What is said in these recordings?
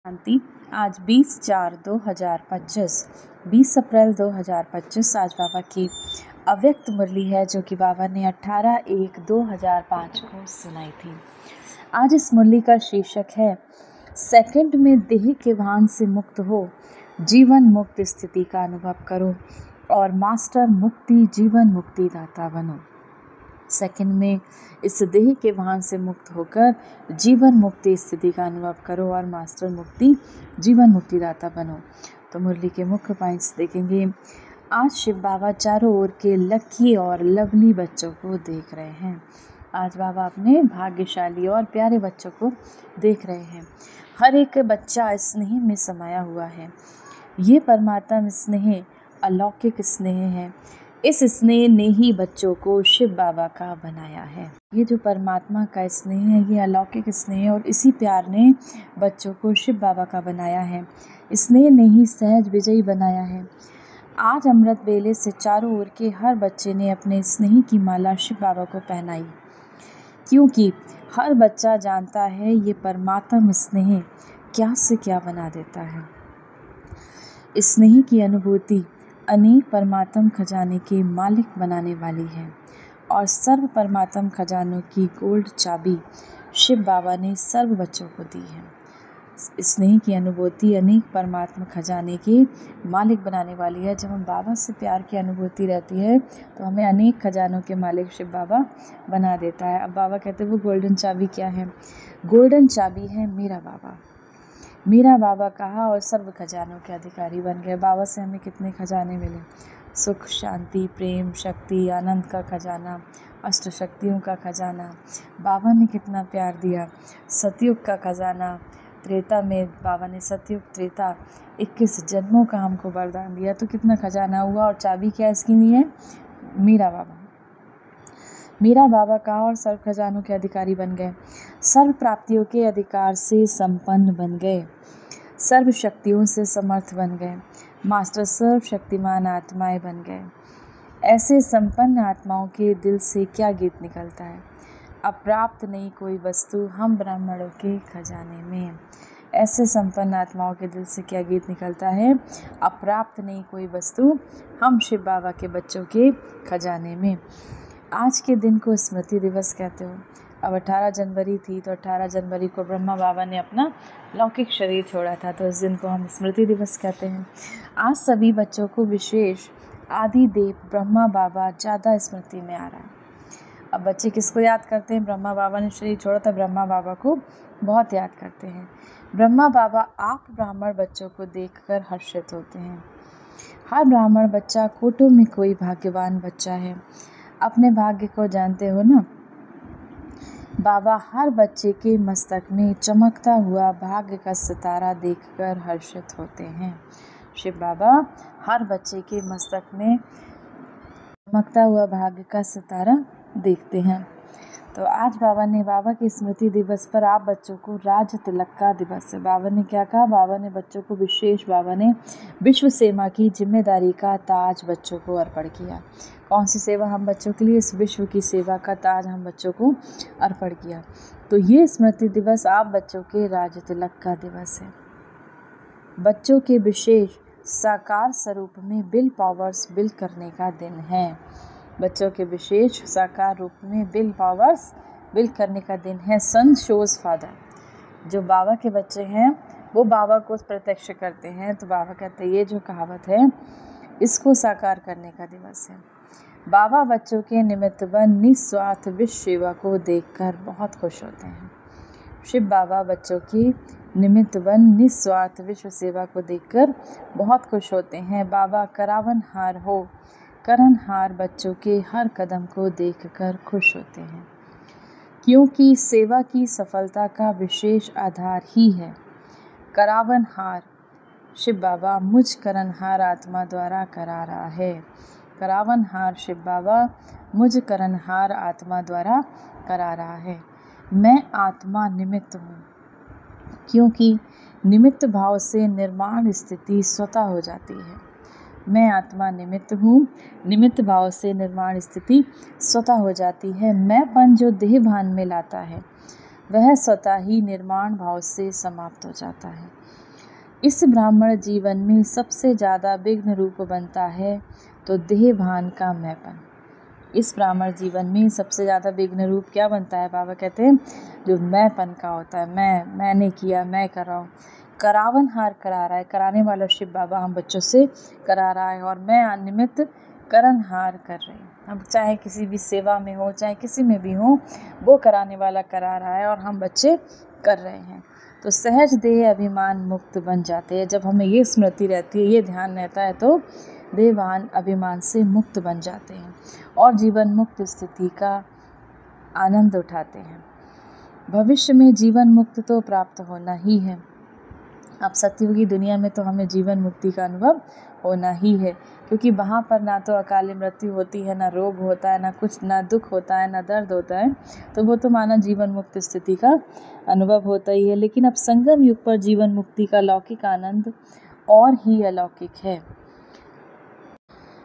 शांति। आज 20 अप्रैल 2025 आज बाबा की अव्यक्त मुरली है जो कि बाबा ने 18/1/2005 को सुनाई थी। आज इस मुरली का शीर्षक है सेकंड में देह के भान से मुक्त हो, जीवन मुक्त स्थिति का अनुभव करो और मास्टर मुक्ति जीवन मुक्ति दाता बनो। सेकंड में इस देह के भान से मुक्त होकर जीवन मुक्ति स्थिति का अनुभव करो और मास्टर मुक्ति जीवन मुक्ति दाता बनो। तो मुरली के मुख्य पॉइंट्स देखेंगे। आज शिव बाबा चारों ओर के लकी और लवली बच्चों को देख रहे हैं। आज बाबा अपने भाग्यशाली और प्यारे बच्चों को देख रहे हैं। हर एक बच्चा स्नेह में समाया हुआ है। ये परमात्मा स्नेह अलौकिक स्नेह है। इस स्नेह ने ही बच्चों को शिव बाबा का बनाया है। ये जो परमात्मा का स्नेह है, ये अलौकिक स्नेह है और इसी प्यार ने बच्चों को शिव बाबा का बनाया है। स्नेह ने ही सहज विजयी बनाया है। आज अमृत बेले से चारों ओर के हर बच्चे ने अपने स्नेह की माला शिव बाबा को पहनाई, क्योंकि हर बच्चा जानता है ये परमात्मा स्नेह क्या से क्या बना देता है। स्नेह की अनुभूति अनेक परमात्म खजाने के मालिक बनाने वाली है और सर्व परमात्म खजानों की गोल्ड चाबी शिव बाबा ने सर्व बच्चों को दी है। स्नेह की अनुभूति अनेक परमात्म खजाने के मालिक बनाने वाली है। जब हम बाबा से प्यार की अनुभूति रहती है तो हमें अनेक खजानों के मालिक शिव बाबा बना देता है। अब बाबा कहते हैं वो गोल्डन चाबी क्या है? गोल्डन चाबी है मेरा बाबा। मेरा बाबा कहा और सर्व खजानों के अधिकारी बन गए। बाबा से हमें कितने खजाने मिले? सुख, शांति, प्रेम, शक्ति, आनंद का खजाना, अष्ट शक्तियों का खजाना। बाबा ने कितना प्यार दिया। सतयुग का खजाना, त्रेता में बाबा ने सतयुग त्रेता 21 जन्मों का हमको वरदान दिया। तो कितना खजाना हुआ। और चाबी क्या इसकी नहीं है? मेरा बाबा। मेरा बाबा कहा और सर्व खजानों के अधिकारी बन गए। सर्व प्राप्तियों के अधिकार से संपन्न बन गए। सर्व शक्तियों से समर्थ बन गए। मास्टर सर्व शक्तिमान आत्माएं बन गए। ऐसे संपन्न आत्माओं के दिल से क्या गीत निकलता है? अप्राप्त नहीं कोई वस्तु हम ब्राह्मणों के खजाने में। ऐसे संपन्न आत्माओं के दिल से क्या गीत निकलता है? अप्राप्त नहीं कोई वस्तु हम शिव बाबा के बच्चों के खजाने में। आज के दिन को स्मृति दिवस कहते हो। अब 18 जनवरी थी तो 18 जनवरी को ब्रह्मा बाबा ने अपना लौकिक शरीर छोड़ा था, तो इस दिन को हम स्मृति दिवस कहते हैं। आज सभी बच्चों को विशेष आदि देव ब्रह्मा बाबा ज़्यादा स्मृति में आ रहा है। अब बच्चे किसको याद करते हैं? ब्रह्मा बाबा ने शरीर छोड़ा था, ब्रह्मा बाबा को बहुत याद करते हैं। ब्रह्मा बाबा आप ब्राह्मण बच्चों को देखकर हर्षित होते हैं। हर ब्राह्मण बच्चा कोटों में कोई भाग्यवान बच्चा है। अपने भाग्य को जानते हो ना? बाबा हर बच्चे के मस्तक में चमकता हुआ भाग्य का सितारा देखकर हर्षित होते हैं। शिव बाबा हर बच्चे के मस्तक में चमकता हुआ भाग्य का सितारा देखते हैं। तो आज बाबा की स्मृति दिवस पर आप बच्चों को राज तिलक का दिवस है। बाबा ने क्या कहा? बाबा ने बच्चों को विशेष विश्व सेवा की जिम्मेदारी का ताज बच्चों को अर्पण किया। कौन सी सेवा हम बच्चों के लिए? इस विश्व की सेवा का ताज हम बच्चों को अर्पण किया। तो ये स्मृति दिवस आप बच्चों के राज तिलक का दिवस है। बच्चों के विशेष साकार स्वरूप में विल पावर्स बिल्ड करने का दिन है। बच्चों के विशेष साकार रूप में विल पावर्स बिल्ड करने का दिन है। सन शोज फादर। जो बाबा के बच्चे हैं वो बाबा को प्रत्यक्ष करते हैं। तो बाबा कहते हैं ये जो कहावत है इसको साकार करने का दिवस है। बाबा बच्चों के निमित्त बन निस्वार्थ विश्व सेवा को देखकर बहुत खुश होते हैं। शिव बाबा बच्चों की निमित्त बन निस्वार्थ विश्व सेवा को देखकर बहुत खुश होते हैं। बाबा करावनहार हो करनहार बच्चों के हर कदम को देखकर खुश होते हैं, क्योंकि सेवा की सफलता का विशेष आधार ही है करावनहार। शिव बाबा मुझ करनहार आत्मा द्वारा करा रहा है। करावनहार शिव बाबा मुझ करनहार आत्मा द्वारा करा रहा है। मैं आत्मा निमित्त हूँ, क्योंकि निमित्त भाव से निर्माण स्थिति स्वतः हो जाती है। मैं आत्मा निमित्त हूँ, निमित्त भाव से निर्माण स्थिति स्वतः हो जाती है। मैंपन जो देह भान में लाता है वह स्वतः ही निर्माण भाव से समाप्त हो जाता है। इस ब्राह्मण जीवन में सबसे ज़्यादा विघ्न रूप बनता है तो देह भान का मैंपन। इस ब्राह्मण जीवन में सबसे ज़्यादा विघ्न रूप क्या बनता है? बाबा कहते हैं जो मैंपन का होता है। मैंने किया, मैं कर रहा हूँ। करावन हार करा रहा है, कराने वाला शिव बाबा हम बच्चों से करा रहा है, और मैं निमित्त करन हार कर रही हूँ। हम चाहे किसी भी सेवा में हो, चाहे किसी में भी हो, वो कराने वाला करा रहा है और हम बच्चे कर रहे हैं। तो सहज देह अभिमान मुक्त बन जाते हैं। जब हमें ये स्मृति रहती है, ये ध्यान रहता है, तो देहवान अभिमान से मुक्त बन जाते हैं और जीवन मुक्त स्थिति का आनंद उठाते हैं। भविष्य में जीवन मुक्त तो प्राप्त होना ही है। अब सत्ययुगी दुनिया में तो हमें जीवन मुक्ति का अनुभव होना ही है, क्योंकि वहाँ पर ना तो अकाली मृत्यु होती है, ना रोग होता है, ना कुछ, ना दुख होता है, ना दर्द होता है। तो वो तो माना जीवन मुक्त स्थिति का अनुभव होता ही है। लेकिन अब संगम युग पर जीवन मुक्ति का लौकिक आनंद और ही अलौकिक है।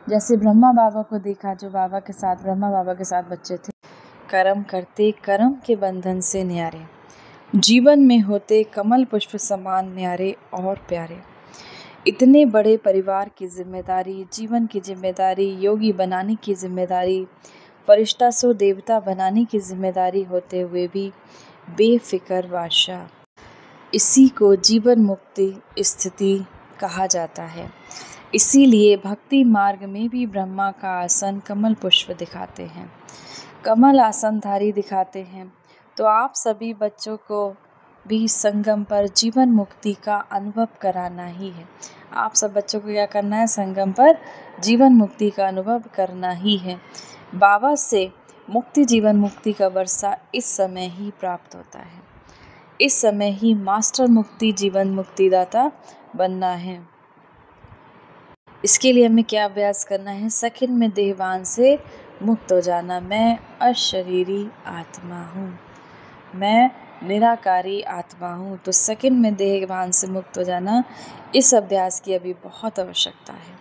जैसे ब्रह्मा बाबा को देखा, जो ब्रह्मा बाबा के साथ बच्चे थे। कर्म करते कर्म के बंधन से न्यारे, जीवन में होते कमल पुष्प समान न्यारे और प्यारे। इतने बड़े परिवार की जिम्मेदारी, जीवन की जिम्मेदारी, योगी बनाने की जिम्मेदारी, फरिश्ता सो देवता बनाने की जिम्मेदारी होते हुए भी बेफिक्र बादशाह, इसी को जीवन मुक्ति स्थिति कहा जाता है। इसीलिए भक्ति मार्ग में भी ब्रह्मा का आसन कमल पुष्प दिखाते हैं, कमल आसनधारी दिखाते हैं। तो आप सभी बच्चों को भी संगम पर जीवन मुक्ति का अनुभव कराना ही है। आप सब बच्चों को क्या करना है? संगम पर जीवन मुक्ति का अनुभव करना ही है। बाबा से मुक्ति, जीवन मुक्ति का वर्षा इस समय ही प्राप्त होता है। इस समय ही मास्टर मुक्ति, जीवन मुक्तिदाता बनना है। इसके लिए हमें क्या अभ्यास करना है? सेकंड में देहवान से मुक्त हो जाना। मैं अशरीरी आत्मा हूँ, मैं निराकारी आत्मा हूँ। तो सेकंड में देहभान से मुक्त हो जाना, इस अभ्यास की अभी बहुत आवश्यकता है।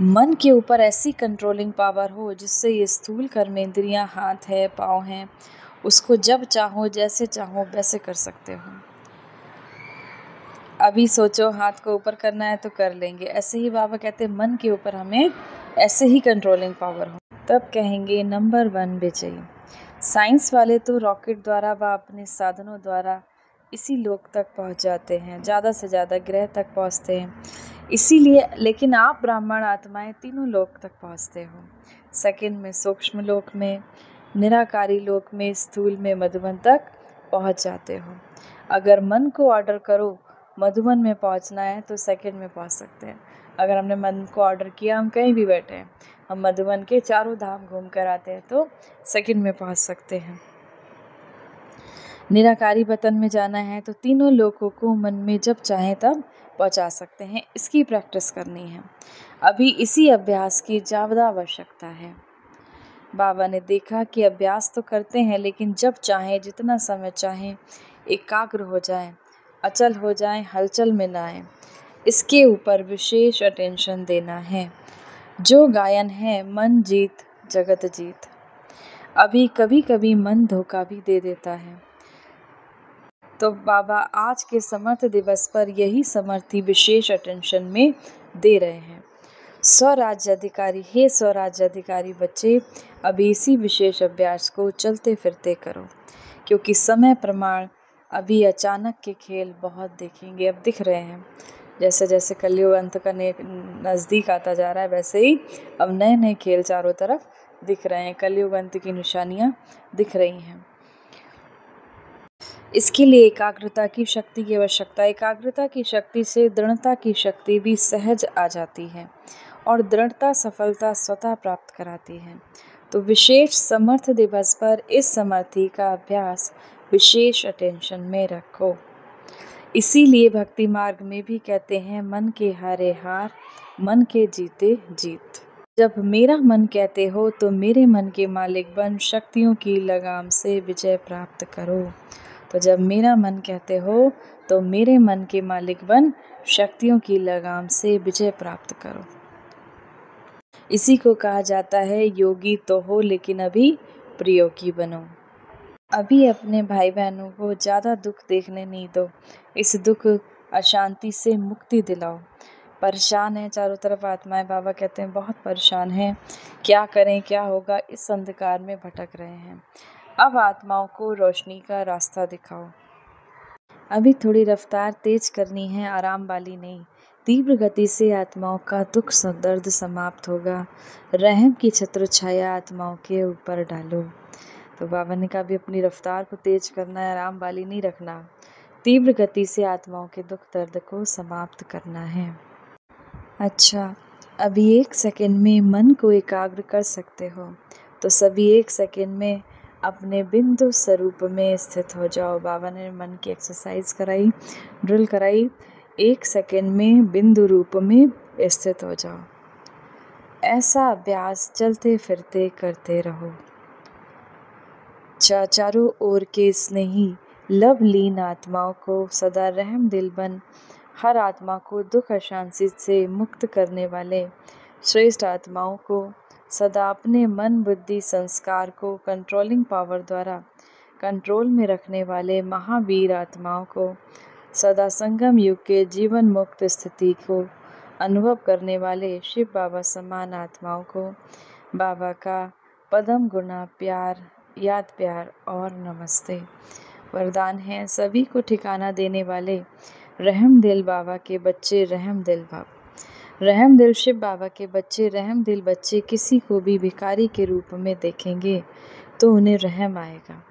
मन के ऊपर ऐसी कंट्रोलिंग पावर हो जिससे ये स्थूल कर्मेंद्रियाँ, हाथ है, पाँव हैं, उसको जब चाहो, जैसे चाहो वैसे कर सकते हो। अभी सोचो हाथ को ऊपर करना है तो कर लेंगे। ऐसे ही बाबा कहते हैं मन के ऊपर हमें ऐसे ही कंट्रोलिंग पावर हो, तब कहेंगे नंबर 1 विजयी। साइंस वाले तो रॉकेट द्वारा व अपने साधनों द्वारा इसी लोक तक पहुंच जाते हैं, ज़्यादा से ज़्यादा ग्रह तक पहुंचते हैं। इसीलिए, लेकिन आप ब्राह्मण आत्माएं तीनों लोक तक पहुंचते हो। सेकंड में सूक्ष्म लोक में, निराकारी लोक में, स्थूल में मधुबन तक पहुंच जाते हो। अगर मन को ऑर्डर करो मधुबन में पहुंचना है तो सेकंड में पहुंच सकते हैं। अगर हमने मन को ऑर्डर किया, हम कहीं भी बैठे हैं, हम मधुबन के चारों धाम घूम कर आते हैं तो सेकंड में पहुंच सकते हैं। निराकारी वतन में जाना है तो तीनों लोगों को मन में जब चाहें तब पहुंचा सकते हैं। इसकी प्रैक्टिस करनी है। अभी इसी अभ्यास की ज़्यादा आवश्यकता है। बाबा ने देखा कि अभ्यास तो करते हैं, लेकिन जब चाहें, जितना समय चाहें, एकाग्र हो जाएं, अचल हो जाएं, हलचल में ना आए, इसके ऊपर विशेष अटेंशन देना है। जो गायन है, मन जीत जगत जीत। अभी कभी कभी मन धोखा भी दे देता है, तो बाबा आज के समर्थ दिवस पर यही समर्थी विशेष अटेंशन में दे रहे हैं। स्वराज्याधिकारी, हे स्वराज्याधिकारी बच्चे, अभी इसी विशेष अभ्यास को चलते फिरते करो, क्योंकि समय प्रमाण अभी अचानक के खेल बहुत देखेंगे, अब दिख रहे हैं। जैसे जैसे कलयुग अंत का नज़दीक आता जा रहा है, वैसे ही अब नए नए खेल चारों तरफ दिख रहे हैं। कलयुग अंत की निशानियाँ दिख रही हैं। इसके लिए एकाग्रता की शक्ति की आवश्यकता। एकाग्रता की शक्ति से दृढ़ता की शक्ति भी सहज आ जाती है और दृढ़ता सफलता स्वतः प्राप्त कराती है। तो विशेष समर्थ दिवस पर इस समर्थी का अभ्यास विशेष अटेंशन में रखो। इसीलिए भक्ति मार्ग में भी कहते हैं, मन के हारे हार, मन के जीते जीत। जब मेरा मन कहते हो तो मेरे मन के मालिक बन, शक्तियों की लगाम से विजय प्राप्त करो। तो जब मेरा मन कहते हो तो मेरे मन के मालिक बन, शक्तियों की लगाम से विजय प्राप्त करो। इसी को कहा जाता है योगी तो हो लेकिन अभी प्रयोगी बनो। अभी अपने भाई बहनों को ज़्यादा दुख देखने नहीं दो, इस दुख अशांति से मुक्ति दिलाओ। परेशान है चारों तरफ आत्माएं, बाबा कहते हैं बहुत परेशान हैं, क्या करें क्या होगा, इस अंधकार में भटक रहे हैं। अब आत्माओं को रोशनी का रास्ता दिखाओ। अभी थोड़ी रफ्तार तेज करनी है, आराम वाली नहीं। तीव्र गति से आत्माओं का दुख दर्द समाप्त होगा। रहम की छत्र छाया आत्माओं के ऊपर डालो। तो बाबा ने कहा भी अपनी रफ्तार को तेज करना है, आराम वाली नहीं रखना। तीव्र गति से आत्माओं के दुख दर्द को समाप्त करना है। अच्छा, अभी 1 सेकंड में मन को एकाग्र कर सकते हो तो सभी 1 सेकंड में अपने बिंदु स्वरूप में स्थित हो जाओ। बाबा ने मन की एक्सरसाइज कराई, ड्रिल कराई। 1 सेकंड में बिंदु रूप में स्थित हो जाओ। ऐसा अभ्यास चलते फिरते करते रहो। चारों ओर के स्नेही लवलीन आत्माओं को सदा रहम दिल बन हर आत्मा को दुख अशांति से मुक्त करने वाले श्रेष्ठ आत्माओं को सदा अपने मन बुद्धि संस्कार को कंट्रोलिंग पावर द्वारा कंट्रोल में रखने वाले महावीर आत्माओं को सदा संगम युग के जीवन मुक्त स्थिति को अनुभव करने वाले शिव बाबा समान आत्माओं को बाबा का पदम गुना प्यार, याद प्यार और नमस्ते। वरदान है सभी को ठिकाना देने वाले रहम दिल बाबा के बच्चे, रहम दिल बाबा, रहम दिल शिव बाबा के बच्चे, रहम दिल बच्चे किसी को भी भिखारी के रूप में देखेंगे तो उन्हें रहम आएगा।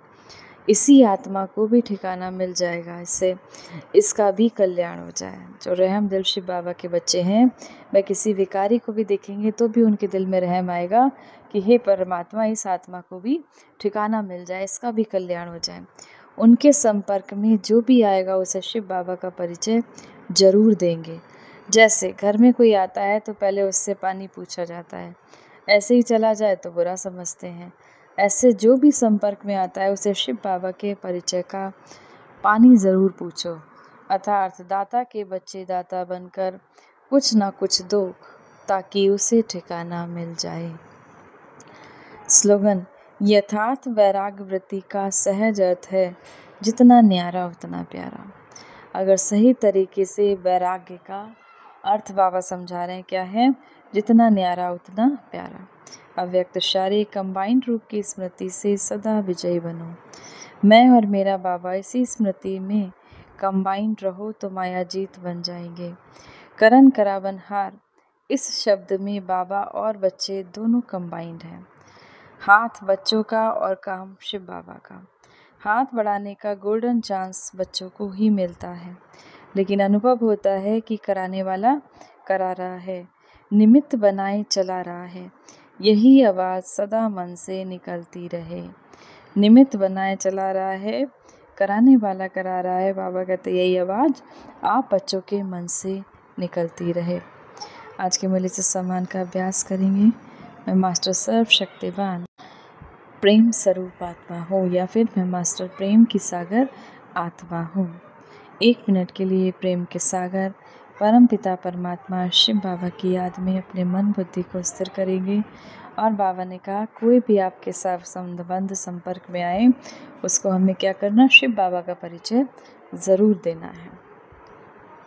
इसी आत्मा को भी ठिकाना मिल जाएगा, इससे इसका भी कल्याण हो जाए। जो रहम दिल शिव बाबा के बच्चे हैं वह किसी भिखारी को भी देखेंगे तो भी उनके दिल में रहम आएगा कि हे परमात्मा, इस आत्मा को भी ठिकाना मिल जाए, इसका भी कल्याण हो जाए। उनके संपर्क में जो भी आएगा उसे शिव बाबा का परिचय जरूर देंगे। जैसे घर में कोई आता है तो पहले उससे पानी पूछा जाता है, ऐसे ही चला जाए तो बुरा समझते हैं। ऐसे जो भी संपर्क में आता है उसे शिव बाबा के परिचय का पानी ज़रूर पूछो। अर्थात दाता के बच्चे दाता बनकर कुछ ना कुछ दो ताकि उसे ठिकाना मिल जाए। स्लोगन, यथार्थ वैराग्य वृत्ति का सहज अर्थ है जितना न्यारा उतना प्यारा। अगर सही तरीके से वैराग्य का अर्थ बाबा समझा रहे हैं क्या है, जितना न्यारा उतना प्यारा। अव्यक्त शारीरिक कंबाइंड रूप की स्मृति से सदा विजयी बनो। मैं और मेरा बाबा इसी स्मृति में कंबाइंड रहो तो माया जीत बन जाएंगे। करण करावन हार, इस शब्द में बाबा और बच्चे दोनों कंबाइंड हैं। हाथ बच्चों का और काम शिव बाबा का। हाथ बढ़ाने का गोल्डन चांस बच्चों को ही मिलता है, लेकिन अनुभव होता है कि कराने वाला करा रहा है, निमित्त बनाए चला रहा है। यही आवाज़ सदा मन से निकलती रहे। निमित्त बनाए चला रहा है, कराने वाला करा रहा है। बाबा कहते यही आवाज़ आप बच्चों के मन से निकलती रहे। आज के मुरली से सम्मान का अभ्यास करेंगे। मैं मास्टर सर्वशक्तिवान प्रेम स्वरूप आत्मा हूँ या फिर मैं मास्टर प्रेम की सागर आत्मा हूँ। 1 मिनट के लिए प्रेम के सागर परम पिता परमात्मा शिव बाबा की याद में अपने मन बुद्धि को स्थिर करेंगे। और बाबा ने कहा कोई भी आपके साथ संबंध संपर्क में आए उसको हमें क्या करना, शिव बाबा का परिचय ज़रूर देना है।